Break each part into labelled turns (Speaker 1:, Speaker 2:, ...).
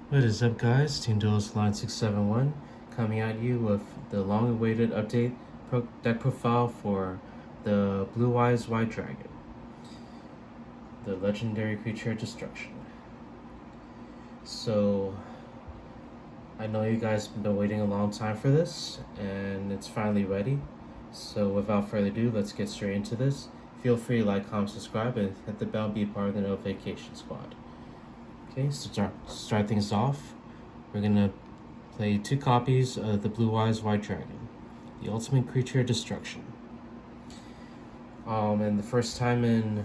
Speaker 1: What is up, guys? Team Duelist Line 671 coming at you with the long-awaited update deck profile for the Blue Eyes White Dragon, the legendary creature Destruction. So, I know you guys have been waiting a long time for this, and it's finally ready. So, without further ado, let's get straight into this. Feel free to like, comment, subscribe, and hit the bell to be a part of the notification squad. Okay, so to start things off, we're gonna play 2 copies of the Blue Eyes White Dragon, the ultimate creature Destruction. And the first time in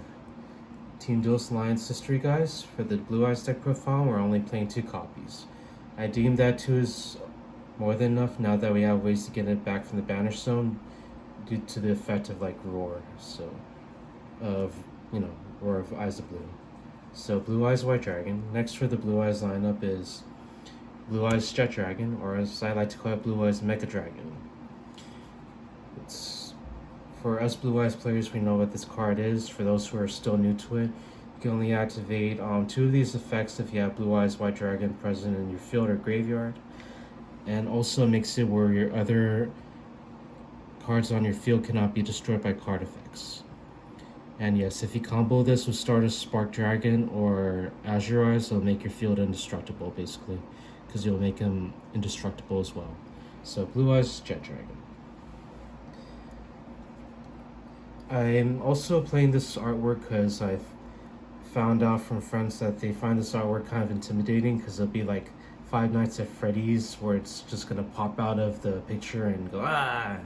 Speaker 1: Team Duelist Alliance history, guys, for the Blue Eyes deck profile, we're only playing 2 copies. I deem that 2 is more than enough now that we have ways to get it back from the banish zone due to the effect of like Roar, Roar of Eyes of Blue. So Blue Eyes White Dragon. Next for the Blue Eyes lineup is Blue Eyes Jet Dragon, or as I like to call it, Blue Eyes Mega Dragon. It's for us Blue Eyes players, we know what this card is. For those who are still new to it, you can only activate 2 of these effects if you have Blue Eyes White Dragon present in your field or graveyard, and also makes it where your other cards on your field cannot be destroyed by card effects. And yes, if you combo this with Stardust Spark Dragon or Azure Eyes, it'll make your field indestructible, basically, because you'll make him indestructible as well. So Blue Eyes Jet Dragon. I'm also playing this artwork because I've found out from friends that they find this artwork kind of intimidating, because it'll be like Five Nights at Freddy's, where it's just gonna pop out of the picture and go, ah! I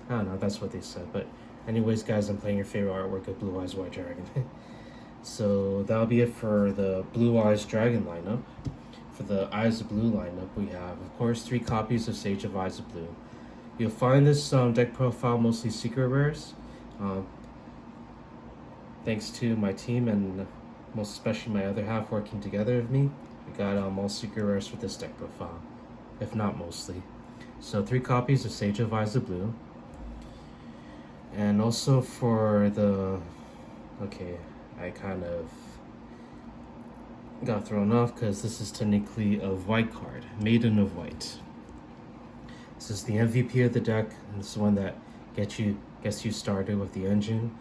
Speaker 1: don't know, that's what they said, but anyways, guys, I'm playing your favorite artwork of Blue Eyes White Dragon. So that'll be it for the Blue Eyes Dragon lineup. For the Eyes of Blue lineup, we have, of course, 3 copies of Sage of Eyes of Blue. You'll find this deck profile mostly secret rares. Thanks to my team and most especially my other half working together with me, we got all secret rares for this deck profile, if not mostly. So 3 copies of Sage of Eyes of Blue. And also for the, I kind of got thrown off because this is technically a white card, Maiden of White. This is the MVP of the deck, and this is the one that gets you started with the engine.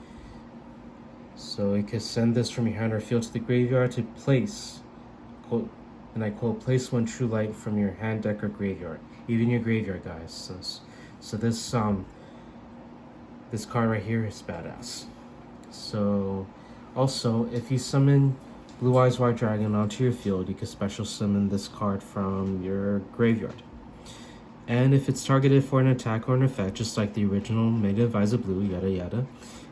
Speaker 1: So you can send this from your hand or field to the graveyard to place, quote, and I quote, place 1 true light from your hand, deck, or graveyard, even your graveyard, guys. So this card right here is badass. So, also, if you summon Blue Eyes White Dragon onto your field, you can special summon this card from your graveyard. And if it's targeted for an attack or an effect, just like the original Maiden of Eyes of Blue, yada yada,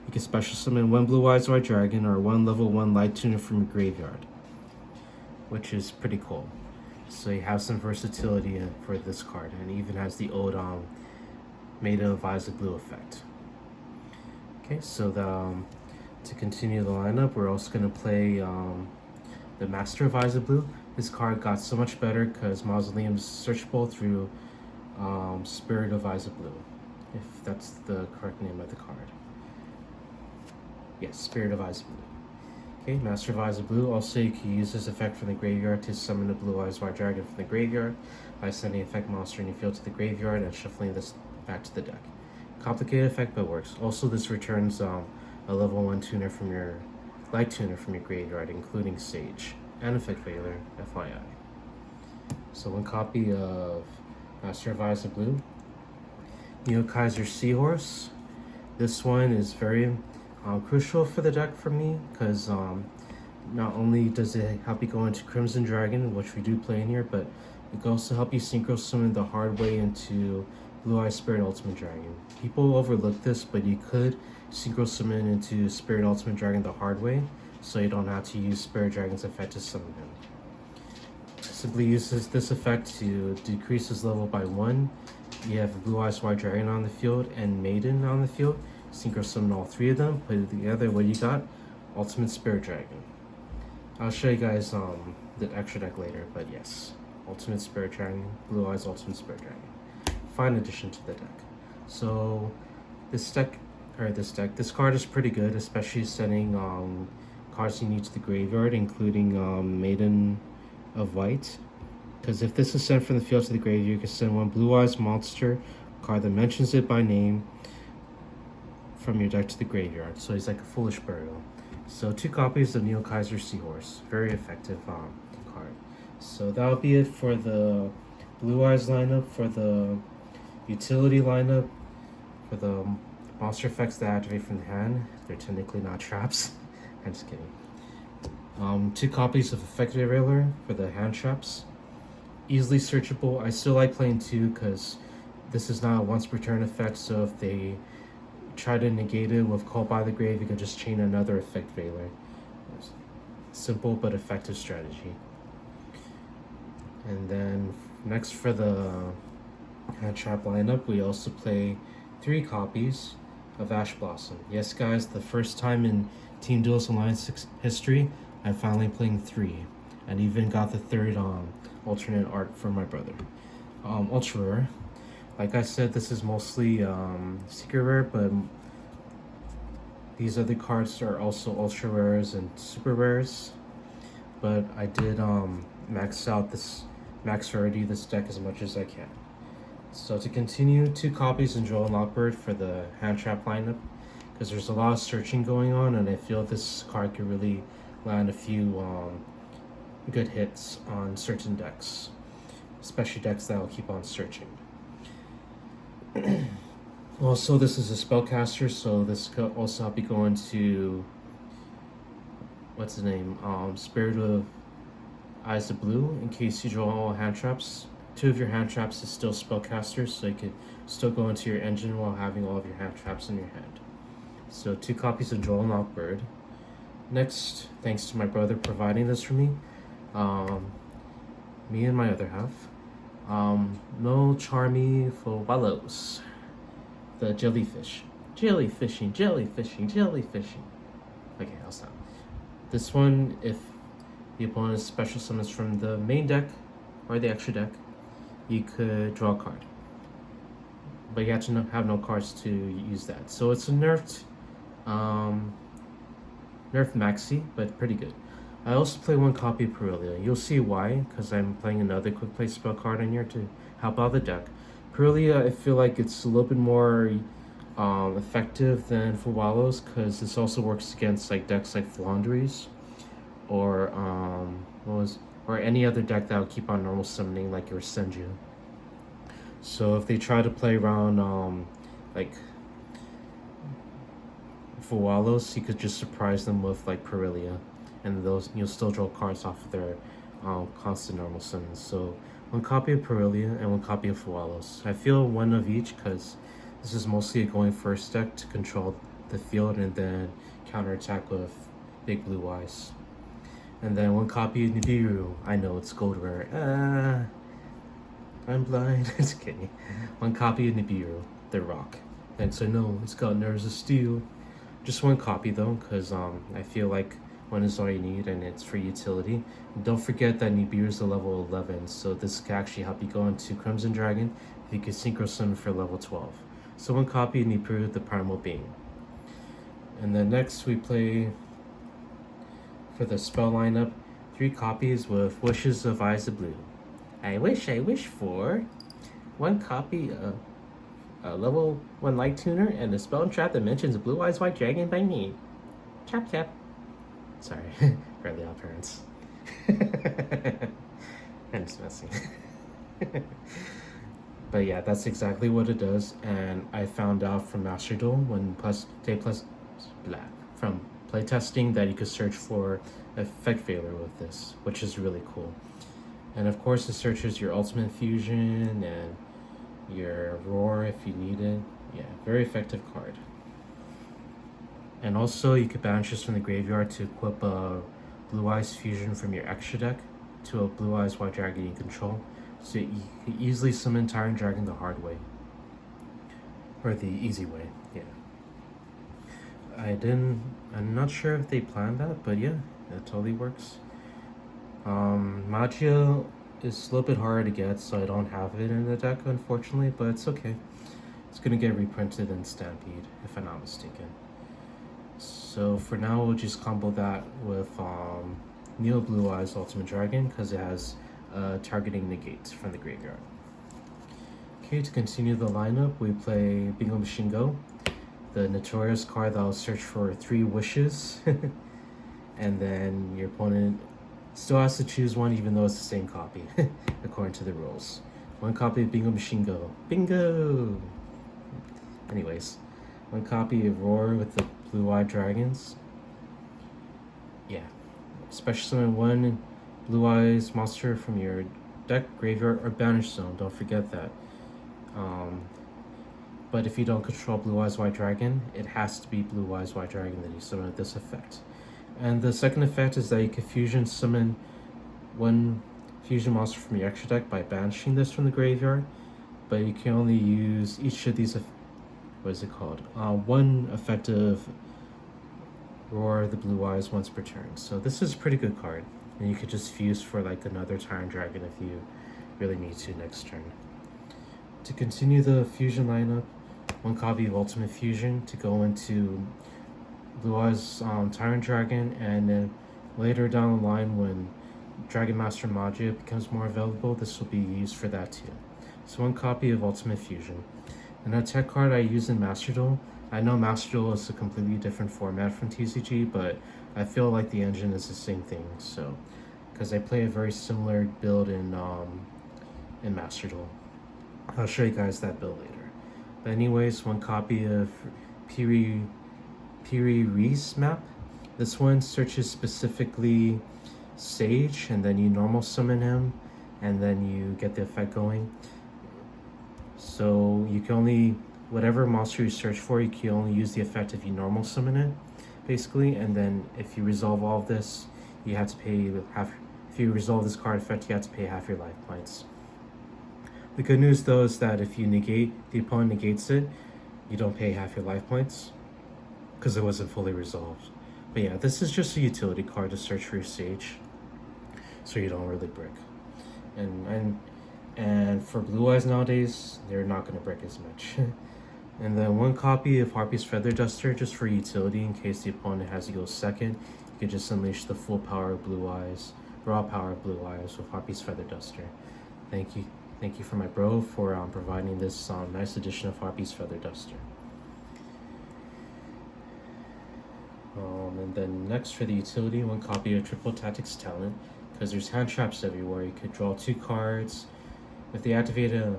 Speaker 1: you can special summon 1 Blue Eyes White Dragon or 1 level 1 Light Tuner from your graveyard, which is pretty cool. So you have some versatility for this card, and it even has the old Maiden of Eyes of Blue effect. Okay, so to continue the lineup, we're also going to play the Master of Eyes of Blue. This card got so much better because Mausoleum is searchable through Spirit of Eyes of Blue, if that's the correct name of the card. Yes, Spirit of Eyes of Blue. Okay, Master of Eyes of Blue. Also, you can use this effect from the graveyard to summon a Blue Eyes White Dragon from the graveyard by sending effect monster in your field to the graveyard and shuffling this back to the deck. Complicated effect, but works. Also, this returns a level 1 tuner from your light tuner from your graveyard, including Sage and Effect Veiler, FYI. So 1 copy of Master of Eyes of Blue. Neo Kaiser Seahorse. This one is very crucial for the deck for me, because not only does it help you go into Crimson Dragon, which we do play in here, but it can also help you synchro summon the hard way into Blue Eye Spirit Ultimate Dragon. People overlook this, but you could synchro summon into Spirit Ultimate Dragon the hard way, so you don't have to use Spirit Dragon's effect to summon him. Simply uses this effect to decrease his level by 1. You have Blue Eyes White Dragon on the field and Maiden on the field. Synchro summon all 3 of them, put it together, what you got? Ultimate Spirit Dragon. I'll show you guys the extra deck later, but yes. Ultimate Spirit Dragon, Blue Eyes Ultimate Spirit Dragon. Fine addition to the deck. So this card is pretty good, especially sending cards you need to the graveyard, including Maiden of White. Because if this is sent from the field to the graveyard, you can send one Blue Eyes monster card that mentions it by name from your deck to the graveyard. So he's like a foolish burial. So 2 copies of Neo Kaiser Seahorse. Very effective card. So that'll be it for the Blue Eyes lineup. For the utility lineup, for the monster effects that activate from the hand, they're technically not traps. I'm just kidding. 2 copies of Effective Railer for the hand traps. Easily searchable. I still like playing 2 because this is not a once per turn effect, so if they try to negate it with Call by the Grave, you can just chain another Effect Veiler. Simple but effective strategy. And then next for the hand trap lineup, we also play 3 copies of Ash Blossom. Yes guys, the first time in Team Duelist Alliance history, I'm finally playing 3. And even got the 3rd alternate art for my brother. Ultra rare. Like I said, this is mostly secret rare, but these other cards are also ultra rares and super rares. But I did max rarity this deck as much as I can. So to continue, 2 copies in Droll Lock Bird for the hand trap lineup, because there's a lot of searching going on, and I feel this card could really land a few good hits on certain decks, especially decks that will keep on searching. Also, this is a spellcaster, so this could also be going to what's the name? Spirit of Eyes of Blue, in case you draw all hand traps. 2 of your hand traps is still spellcasters, so you could still go into your engine while having all of your hand traps in your hand. So 2 copies of Droll Lock Bird. Next, thanks to my brother providing this for me, me and my other half, no Charmy for Wallows, the jellyfish. Jellyfishing. Okay, I'll stop. This one, if the opponent special summons from the main deck or the extra deck, you could draw a card. But you have to have no cards to use that. So it's a nerfed maxi, but pretty good. I also play 1 copy of Perilia. You'll see why, because I'm playing another quick play spell card in here to help out the deck. Perilia, I feel like it's a little bit more effective than for Wallows, because this also works against like decks like Flandries or or any other deck that will keep on normal summoning like your Senju. So if they try to play around like for Wallows, you could just surprise them with like Perilia, and those you'll still draw cards off of their constant normal summons. So 1 copy of Perilia and 1 copy of Wallows. I feel 1 of each because this is mostly a going first deck to control the field and then counterattack with big blue eyes. And then 1 copy of Nibiru. I know it's gold rare. I'm blind. Just kidding. 1 copy of Nibiru, the rock. And so no, it's got nerves of steel. Just 1 copy though, because I feel like 1 is all you need and it's for utility. And don't forget that Nibiru is a level 11, so this can actually help you go into Crimson Dragon if you can synchro summon for level 12. So 1 copy of Nibiru, the Primal Being. And then next we play for the spell lineup 3 copies with Wishes of Eyes of Blue. I wish for 1 copy of level 1 Light Tuner and a spell trap that mentions a Blue Eyes White Dragon by name. Chop chop. Sorry, Fairly Odd Parents. I'm just messing. But yeah, that's exactly what it does, and I found out from Master Duel from playtesting that you could search for Effect Veiler with this, which is really cool. And of course, it searches your Ultimate Fusion and your Roar if you need it. Yeah, very effective card. And also, you could banish this from the graveyard to equip a Blue Eyes Fusion from your extra deck to a Blue Eyes White Dragon you control. So you can easily summon Tyrant Dragon the hard way. Or the easy way, yeah. I'm not sure if they planned that, but yeah, that totally works. Magia is a little bit harder to get, so I don't have it in the deck, unfortunately, but it's okay. It's gonna get reprinted in Stampede, if I'm not mistaken. So for now, we'll just combo that with Neo Blue Eyes Ultimate Dragon, because it has targeting negate from the graveyard. Okay, to continue the lineup, we play Bingo Machine Go, the notorious card that will search for 3 wishes, and then your opponent still has to choose one even though it's the same copy, according to the rules. 1 copy of Bingo Machine Go. Bingo! Anyways, 1 copy of Roar with the blue-eyed dragons. Yeah. Special summon 1 Blue Eyes monster from your deck, graveyard, or banish zone. Don't forget that. But if you don't control Blue Eyes White Dragon, it has to be Blue Eyes White Dragon that you summon with this effect. And the second effect is that you can fusion summon 1 fusion monster from your extra deck by banishing this from the graveyard, but you can only use each of these, what is it called? 1 effective Roar the Blue Eyes once per turn. So this is a pretty good card, and you could just fuse for like another Tyrant Dragon if you really need to next turn. To continue the fusion lineup, 1 copy of Ultimate Fusion to go into Blue Eyes Tyrant Dragon, and then later down the line when Dragon Master Magia becomes more available, this will be used for that too. So 1 copy of Ultimate Fusion. And a tech card I use in Master Duel. I know Master Duel is a completely different format from TCG, but I feel like the engine is the same thing. So, because I play a very similar build in Master Duel. I'll show you guys that build later. But anyways, 1 copy of Piri Reese map. This one searches specifically Sage, and then you normal summon him, and then you get the effect going. So you can only, whatever monster you search for, you can only use the effect if you normal summon it, basically. And then if you resolve all of this, you have to pay half. If you resolve this card effect, you have to pay half your life points. The good news though is that if you negate, the opponent negates it, you don't pay half your life points because it wasn't fully resolved. But yeah, this is just a utility card to search for your Sage, so you don't really brick. And for Blue Eyes nowadays, they're not going to brick as much. And then 1 copy of Harpy's Feather Duster just for utility in case the opponent has to go second. You can just unleash the full power of Blue Eyes, raw power of Blue Eyes with Harpy's Feather Duster. Thank you for my bro for providing this nice addition of Harpy's Feather Duster. And then next for the utility, 1 copy of Triple Tactics Talent, because there's hand traps everywhere. You could draw 2 cards. If they activate a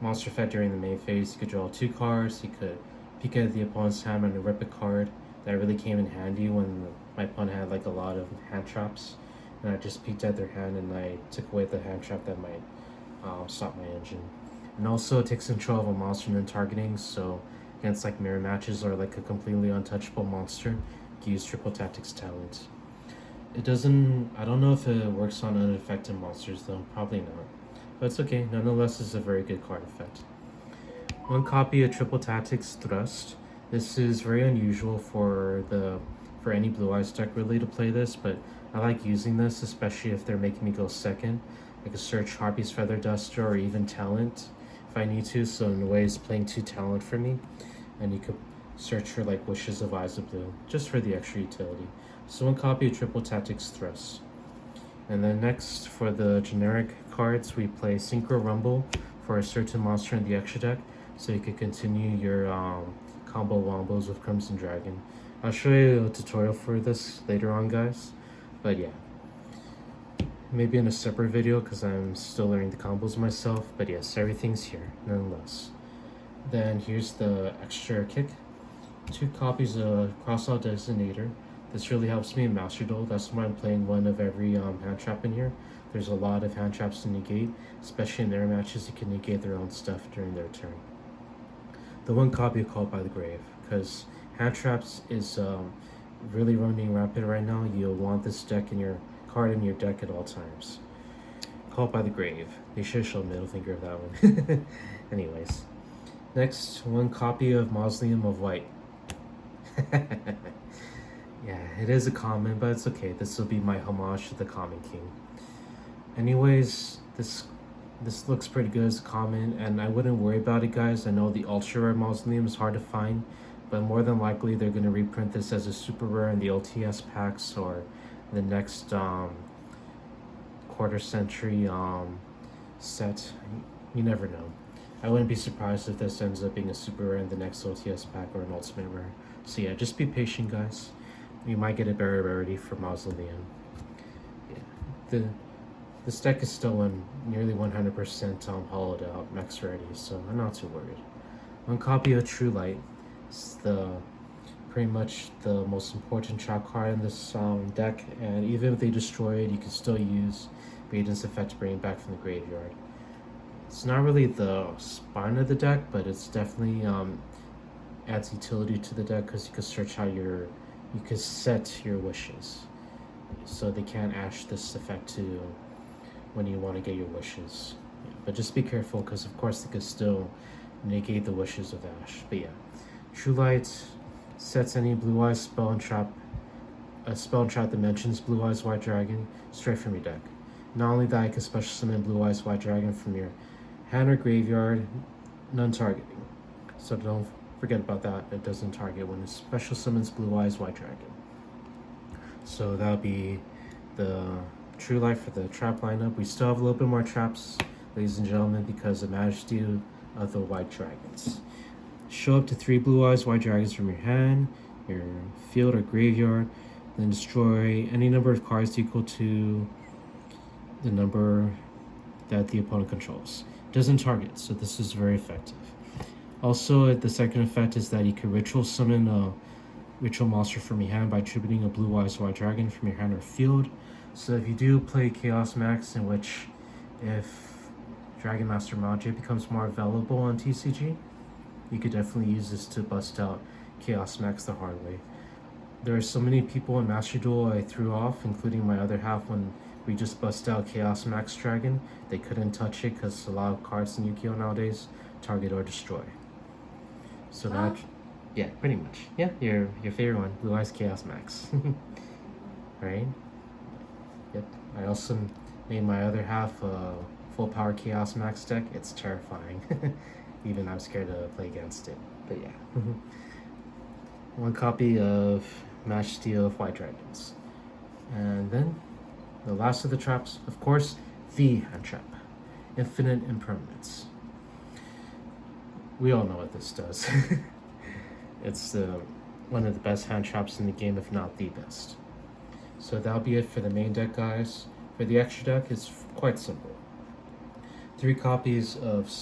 Speaker 1: monster effect during the main phase, you could draw 2 cards. You could peek at the opponent's hand and rip a card. That really came in handy when my opponent had like a lot of hand traps, and I just peeked at their hand and I took away the hand trap that might stop my engine. And also it takes control of a monster in targeting, so against like mirror matches or like a completely untouchable monster, you can use Triple Tactics Talent. It doesn't, I don't know if it works on unaffected monsters though, probably not. But it's okay, nonetheless it's a very good card effect. 1 copy of Triple Tactics Thrust. This is very unusual for any Blue Eyes deck really to play this, but I like using this, especially if they're making me go second. I could search Harpy's Feather Duster or even Talent if I need to, so in a way it's playing 2 Talent for me. And you could search for like Wishes of Eyes of Blue, just for the extra utility. So 1 copy of Triple Tactics Thrust. And then next for the generic cards, we play Synchro Rumble for a certain monster in the extra deck, so you can continue your combo wombos with Crimson Dragon. I'll show you a tutorial for this later on, guys. But yeah, maybe in a separate video because I'm still learning the combos myself. But yes, everything's here nonetheless. Then here's the extra kick. 2 copies of crossout designator. This really helps me in Master Duel. That's why I'm playing 1 of every hand trap in here. There's a lot of hand traps to negate, especially in their matches. You can negate their own stuff during their turn. The 1 copy of Called by the Grave, because hand traps is really running rampant right now. You'll want this card in your deck at all times. Called by the Grave. They should show middle finger of that one. Anyways, next 1 copy of Mausoleum of White. Yeah, it is a common, but it's okay. This will be my homage to the Common King. Anyways, this looks pretty good as a common, and I wouldn't worry about it, guys. I know the ultra rare Mausoleum is hard to find, but more than likely they're going to reprint this as a super rare in the OTS packs or the next quarter century set. You never know. I wouldn't be surprised if this ends up being a super rare in the next OTS pack or an ultimate rare. So yeah, just be patient, guys. You might get a better rarity for Mausoleum. Yeah, this deck is still in nearly 100% hollowed out max rarity, so I'm not too worried. One copy of True Light is pretty much the most important trap card in this deck, and even if they destroy it, you can still use Maiden's Effect to bring it back from the graveyard. It's not really the spine of the deck, but it's definitely adds utility to the deck because you can search how you can set your wishes, so they can't ash this effect to when you want to get your wishes. Yeah, but just be careful because of course they could still negate the wishes of ash. But yeah, True Light sets any Blue Eyes spell and trap that mentions Blue Eyes White Dragon straight from your deck. Not only that, you can special summon Blue Eyes White Dragon from your hand or graveyard, none targeting. So don't forget about that. It doesn't target when it special summons Blue Eyes White Dragon. So that'll be the True Light for the trap lineup. We still have a little bit more traps, ladies and gentlemen, because of Majesty of the White Dragons. Show up to 3 Blue Eyes White Dragons from your hand, your field or graveyard, then destroy any number of cards equal to the number that the opponent controls. Doesn't target, so this is very effective. Also, the second effect is that you can ritual summon a ritual monster from your hand by attributing a Blue Eyes White Dragon from your hand or field. So if you do play Chaos Max, in which if Dragon Master Mage becomes more available on TCG, you could definitely use this to bust out Chaos Max the hard way. There are so many people in Master Duel I threw off, including my other half, when we just bust out Chaos Max Dragon. They couldn't touch it because a lot of cards in Yu-Gi-Oh! Nowadays target or destroy. So that, yeah, pretty much. Yeah, your favorite one, Blue Eyes Chaos Max. Right? Yep. I also made my other half a full power Chaos Max deck. It's terrifying. Even I'm scared to play against it. But yeah. One copy of Majesty of White Dragons. And then the last of the traps, of course, the hand trap. Infinite Impermanence. We all know what this does. It's one of the best hand traps in the game, if not the best. So that'll be it for the main deck, guys. For the extra deck, it's quite simple. 3 copies of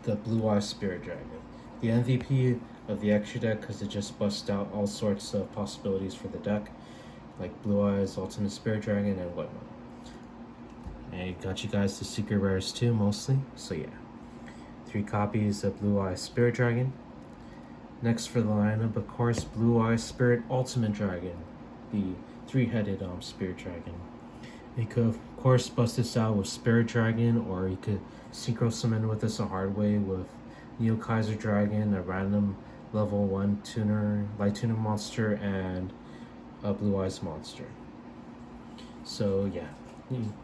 Speaker 1: the Blue Eyes Spirit Dragon. The MVP of the extra deck because it just busts out all sorts of possibilities for the deck, like Blue Eyes, Ultimate Spirit Dragon, and whatnot. I got you guys the secret rares too, mostly. So yeah, 3 copies of Blue Eyes Spirit Dragon. Next for the lineup, of course, Blue Eyes Spirit Ultimate Dragon, the 3-headed Spirit Dragon. You could, of course, bust this out with Spirit Dragon, or you could synchro summon with this a hard way with Neo Kaiser Dragon, a random level 1 tuner, light tuner monster, and a Blue Eyes monster. So yeah,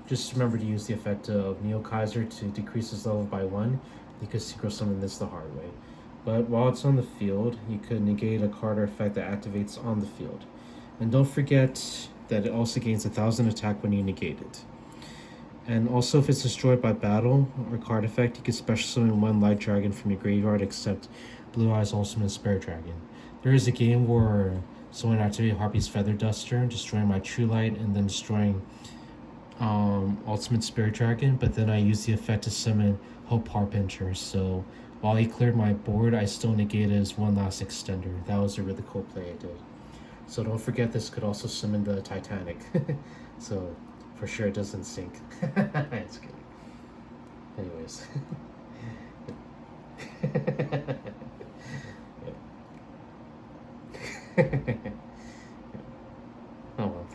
Speaker 1: just remember to use the effect of Neo Kaiser to decrease his level by 1. You could synchro summon this the hard way. But while it's on the field, you could negate a card or effect that activates on the field. And don't forget that it also gains 1000 attack when you negate it. And also, if it's destroyed by battle or card effect, you can special summon 1 light dragon from your graveyard except Blue Eyes Ultimate Spirit Dragon. There is a game where someone activated Harpy's Feather Duster, destroying my True Light and then destroying Ultimate Spirit Dragon, but then I used the effect to summon Hope Harpincher, so while he cleared my board, I still negated his 1 last extender. That was a really cool play I did. So don't forget, this could also summon the Titanic. So for sure it doesn't sink. It's kidding. Anyways. Oh well.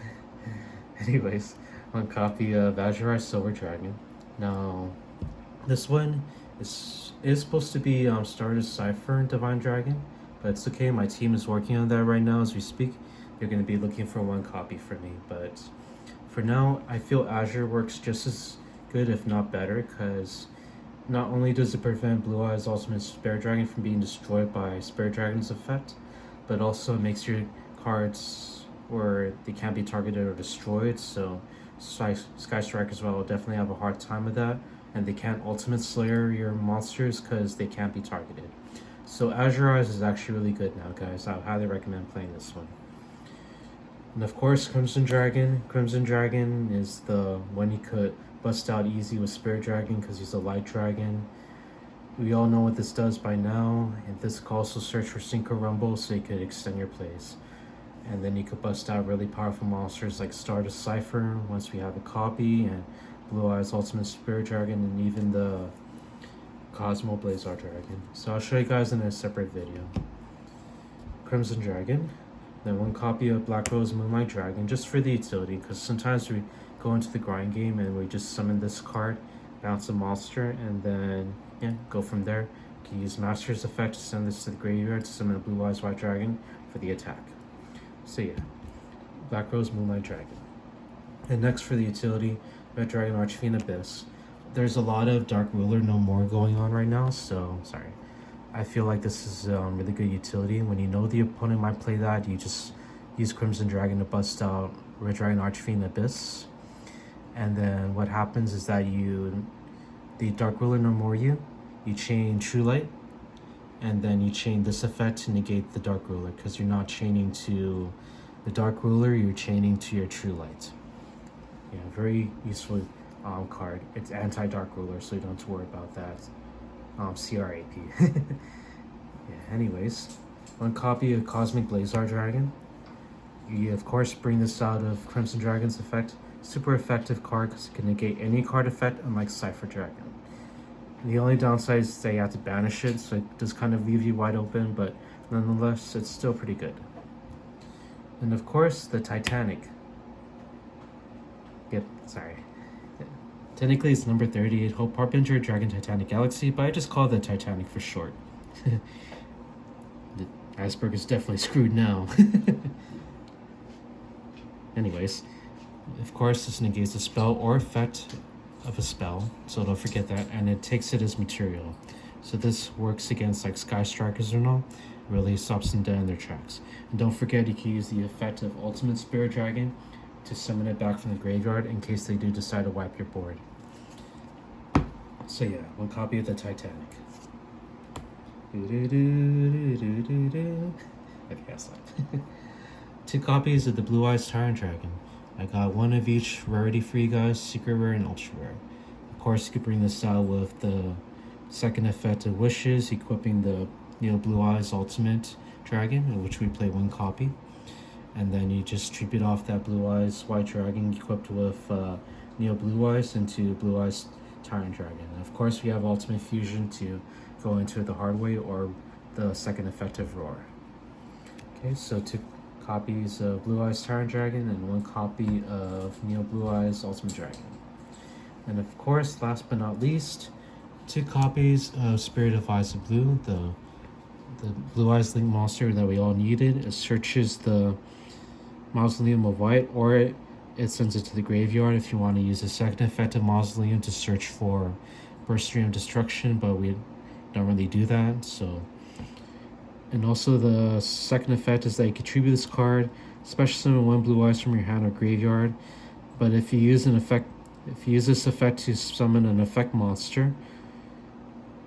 Speaker 1: Anyways, 1 copy of Azure Silver Dragon. Now, this one is supposed to be started as Cypher and Divine Dragon, but it's okay. My team is working on that right now as we speak. They're going to be looking for 1 copy for me, but for now, I feel Azure works just as good, if not better, because not only does it prevent Blue Eyes Ultimate Spirit Dragon from being destroyed by Spirit Dragon's effect, but also makes your cards where they can't be targeted or destroyed. So Sky Strike as well will definitely have a hard time with that, and they can't ultimate slayer your monsters because they can't be targeted. So Azure Eyes is actually really good now, guys. I highly recommend playing this one. And of course, Crimson Dragon. Crimson Dragon is the one you could bust out easy with Spirit Dragon because he's a light dragon. We all know what this does by now, and this could also search for Synchro Rumble so you could extend your plays. And then you could bust out really powerful monsters like Stardust Cypher once we have a copy, and Blue Eyes Ultimate Spirit Dragon, and even the Cosmo Blazar Dragon. So I'll show you guys in a separate video. Crimson Dragon, then one copy of Black Rose Moonlight Dragon just for the utility, because sometimes we go into the grind game and we just summon this card, bounce a monster, and then yeah, go from there. You can use Master's Effect to send this to the graveyard to summon a Blue Eyes White Dragon for the attack. So yeah, Black Rose Moonlight Dragon. And next for the utility, Red Dragon Archfiend Abyss. There's a lot of Dark Ruler No More going on right now, so sorry. I feel like this is really good utility. When you know the opponent might play that, you just use Crimson Dragon to bust out Red Dragon Archfiend Abyss. And then what happens is that the Dark Ruler No More you chain True Light, and then you chain this effect to negate the Dark Ruler, because you're not chaining to the Dark Ruler, you're chaining to your True Light. Yeah, very useful card. It's anti-Dark Ruler, so you don't have to worry about that. CRAP. Yeah, anyways, one copy of Cosmic Blazar Dragon. You of course bring this out of Crimson Dragon's effect. Super effective card because it can negate any card effect, unlike Cypher Dragon. The only downside is that you have to banish it, so it does kind of leave you wide open, but nonetheless, it's still pretty good. And of course, the Titanic. Yep, sorry. Technically, it's number 38, Hope Harbinger Dragon Titanic Galaxy, but I just call it the Titanic for short. The iceberg is definitely screwed now. Anyways, of course, this negates a spell or effect of a spell, so don't forget that, and it takes it as material. So this works against like Sky Strikers or no, really stops them dead in their tracks. And don't forget, you can use the effect of Ultimate Spirit Dragon to summon it back from the graveyard in case they do decide to wipe your board. So yeah, one copy of the Titanic. Okay, that's that. Two copies of the Blue Eyes Tyrant Dragon. I got one of each rarity for you guys, secret rare and ultra rare. Of course, you could bring this out with the second effect of Wishes, equipping the Blue Eyes Ultimate Dragon, in which we play one copy. And then you just tribute off that Blue Eyes White Dragon equipped with Blue Eyes into Blue Eyes Tyrant Dragon. And of course, we have Ultimate Fusion to go into the hard way, or the second effect of Roar. Okay, so two copies of Blue Eyes Tyrant Dragon and one copy of Blue Eyes Ultimate Dragon. And of course, last but not least, two copies of Spirit of Eyes of Blue, the Blue Eyes Link monster that we all needed. It searches the Mausoleum of White, or it sends it to the graveyard if you want to use the second effect of Mausoleum to search for Burst Stream Destruction, but we don't really do that, so. And also the second effect is that you can tribute this card, special summon one Blue Eyes from your hand or graveyard. But if you use this effect to summon an effect monster,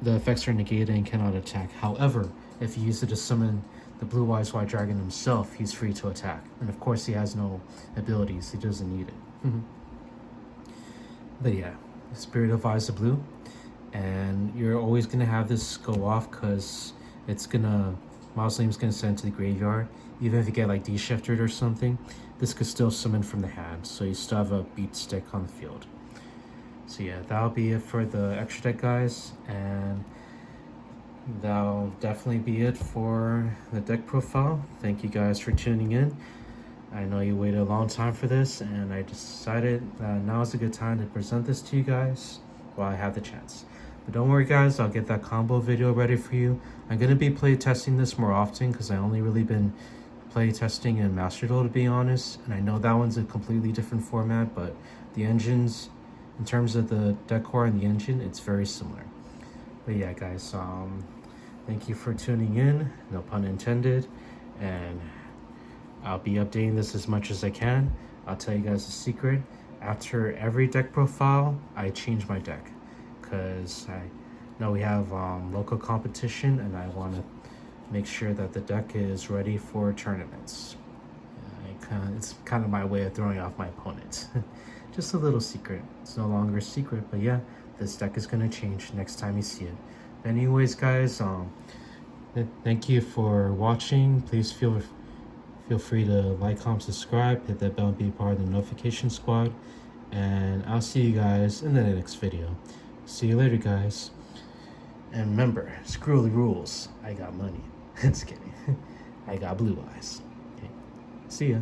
Speaker 1: the effects are negated and cannot attack. However, if you use it to summon the Blue Eyes White Dragon himself, he's free to attack. And of course, he has no abilities, he doesn't need it. But yeah, Spirit of Eyes of Blue. And you're always gonna have this go off because Mausoleum's gonna send it to the graveyard. Even if you get like de-shifted or something, this could still summon from the hand, so you still have a beat stick on the field. So yeah, that'll be it for the extra deck, guys, and that'll definitely be it for the deck profile. Thank you guys for tuning in. I know you waited a long time for this, and I decided that now is a good time to present this to you guys while I have the chance. But don't worry, guys, I'll get that combo video ready for you. I'm going to be play testing this more often because I only really been play testing in Master Duel, to be honest. And I know that one's a completely different format, but the engines, in terms of the decor and the engine, it's very similar. But yeah, guys, thank you for tuning in, no pun intended, and I'll be updating this as much as I can. I'll tell you guys a secret. after every deck profile, I change my deck because I know we have local competition and I want to make sure that the deck is ready for tournaments. It's kind of my way of throwing off my opponent. Just a little secret. It's no longer a secret, but yeah, this deck is going to change next time you see it. Anyways, guys, thank you for watching. Please feel free to like, comment, subscribe, hit that bell, and be part of the notification squad. And I'll see you guys in the next video. See you later, guys. And remember, screw the rules. I got money. Just kidding. I got blue eyes. Okay. See ya.